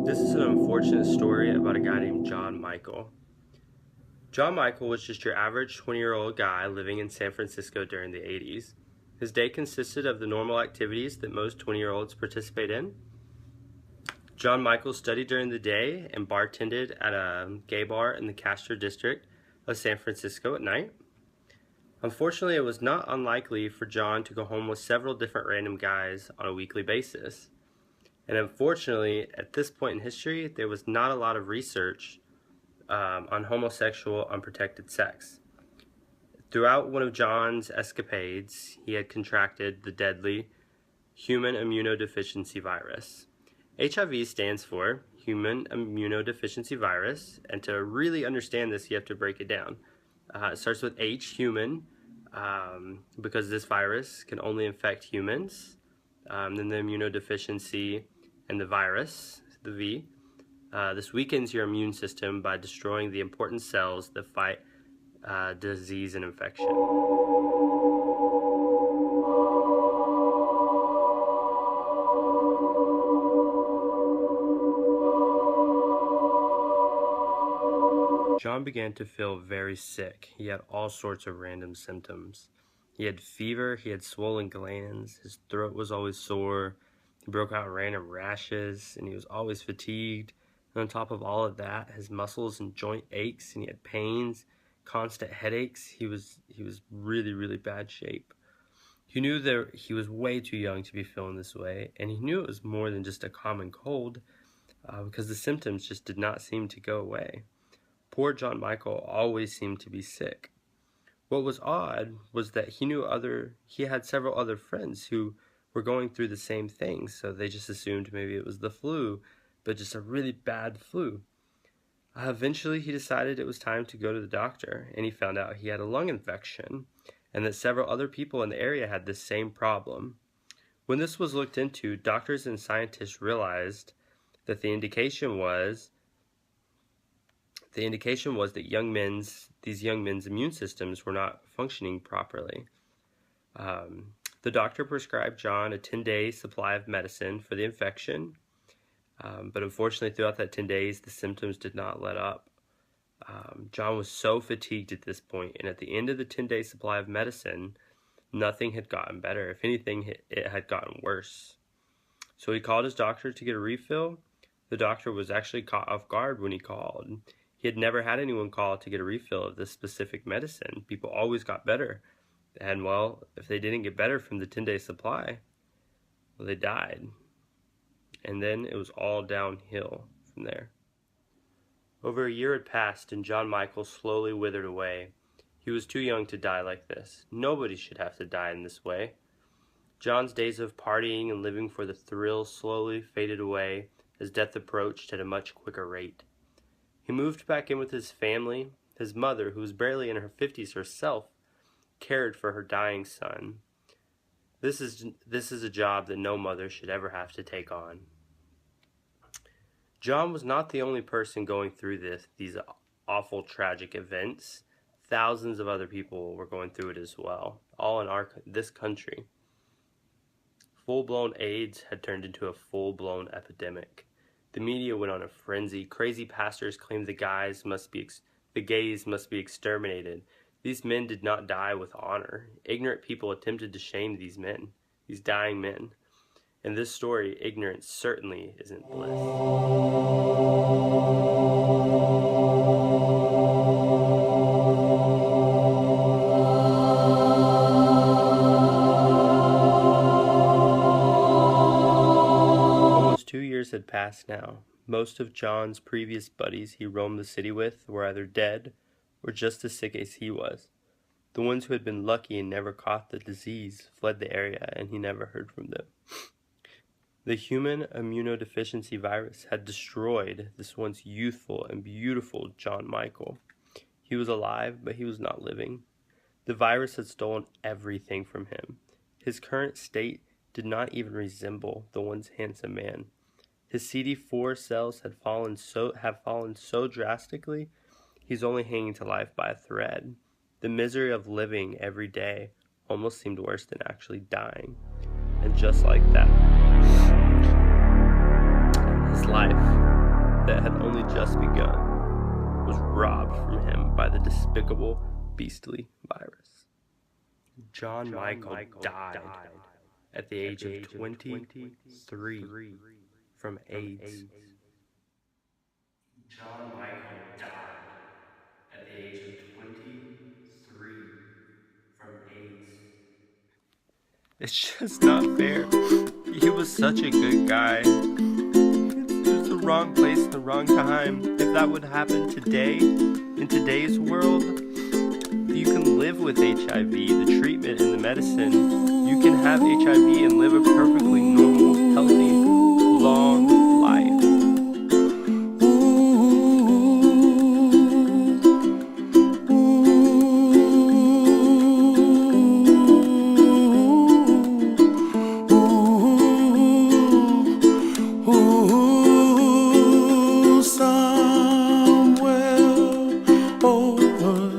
This is an unfortunate story about a guy named John Michael. John Michael was just your average 20-year-old guy living in San Francisco during the 80s. His day consisted of the normal activities that most 20-year-olds participate in. John Michael studied during the day and bartended at a gay bar in the Castro district of San Francisco at night. Unfortunately, it was not unlikely for John to go home with several different random guys on a weekly basis. And unfortunately, at this point in history, there was not a lot of research on homosexual unprotected sex. Throughout one of John's escapades, he had contracted the deadly human immunodeficiency virus. HIV stands for human immunodeficiency virus, and to really understand this, you have to break it down. It starts with H, human, because this virus can only infect humans. Then the immunodeficiency and the virus, the V. This weakens your immune system by destroying the important cells that fight disease and infection. John began to feel very sick. He had all sorts of random symptoms. He had fever, he had swollen glands, his throat was always sore, he broke out random rashes, and he was always fatigued. And on top of all of that, his muscles and joint aches, and he had pains, constant headaches. He was really bad shape. He knew that he was way too young to be feeling this way, and he knew it was more than just a common cold, because the symptoms just did not seem to go away. Poor John Michael always seemed to be sick. What was odd was that he had several other friends who were going through the same thing, so they just assumed maybe it was the flu, but just a really bad flu. Eventually, he decided it was time to go to the doctor, and he found out he had a lung infection, and that several other people in the area had this same problem. When this was looked into, doctors and scientists realized that the indication was that these young men's immune systems were not functioning properly. The doctor prescribed John a 10-day supply of medicine for the infection, but unfortunately throughout that 10 days the symptoms did not let up. John was so fatigued at this point, and at the end of the 10-day supply of medicine, nothing had gotten better. If anything, it had gotten worse. So he called his doctor to get a refill. The doctor was actually caught off guard when he called. He had never had anyone call to get a refill of this specific medicine. People always got better. And, well, if they didn't get better from the 10-day supply, well, they died. And then it was all downhill from there. Over a year had passed, and John Michael slowly withered away. He was too young to die like this. Nobody should have to die in this way. John's days of partying and living for the thrill slowly faded away as death approached at a much quicker rate. He moved back in with his family. His mother, who was barely in her 50s herself, cared for her dying son. This is a job that no mother should ever have to take on. John was not the only person going through these awful, tragic events. Thousands of other people were going through it as well, all in this country. Full-blown AIDS had turned into a full-blown epidemic. The media went on a frenzy. Crazy pastors claimed the gays must be exterminated. These men did not die with honor. Ignorant people attempted to shame these men, these dying men. In this story, ignorance certainly isn't bliss. Almost 2 years had passed now. Most of John's previous buddies he roamed the city with were either dead or just as sick as he was. The ones who had been lucky and never caught the disease fled the area, and he never heard from them. The human immunodeficiency virus had destroyed this once youthful and beautiful John Michael. He was alive, but he was not living. The virus had stolen everything from him. His current state did not even resemble the once handsome man. His CD4 cells have fallen so drastically, he's only hanging to life by a thread. The misery of living every day almost seemed worse than actually dying. And just like that, his life that had only just begun was robbed from him by the despicable, beastly virus. John Michael died at the age of 23 from AIDS. John Michael died at the age of 23 from AIDS. It's just not fair. He was such a good guy. It was the wrong place, the wrong time. If that would happen today, in today's world, you can live with HIV, the treatment and the medicine. You can have HIV and live a perfectly normal, healthy, long life. Somewhere over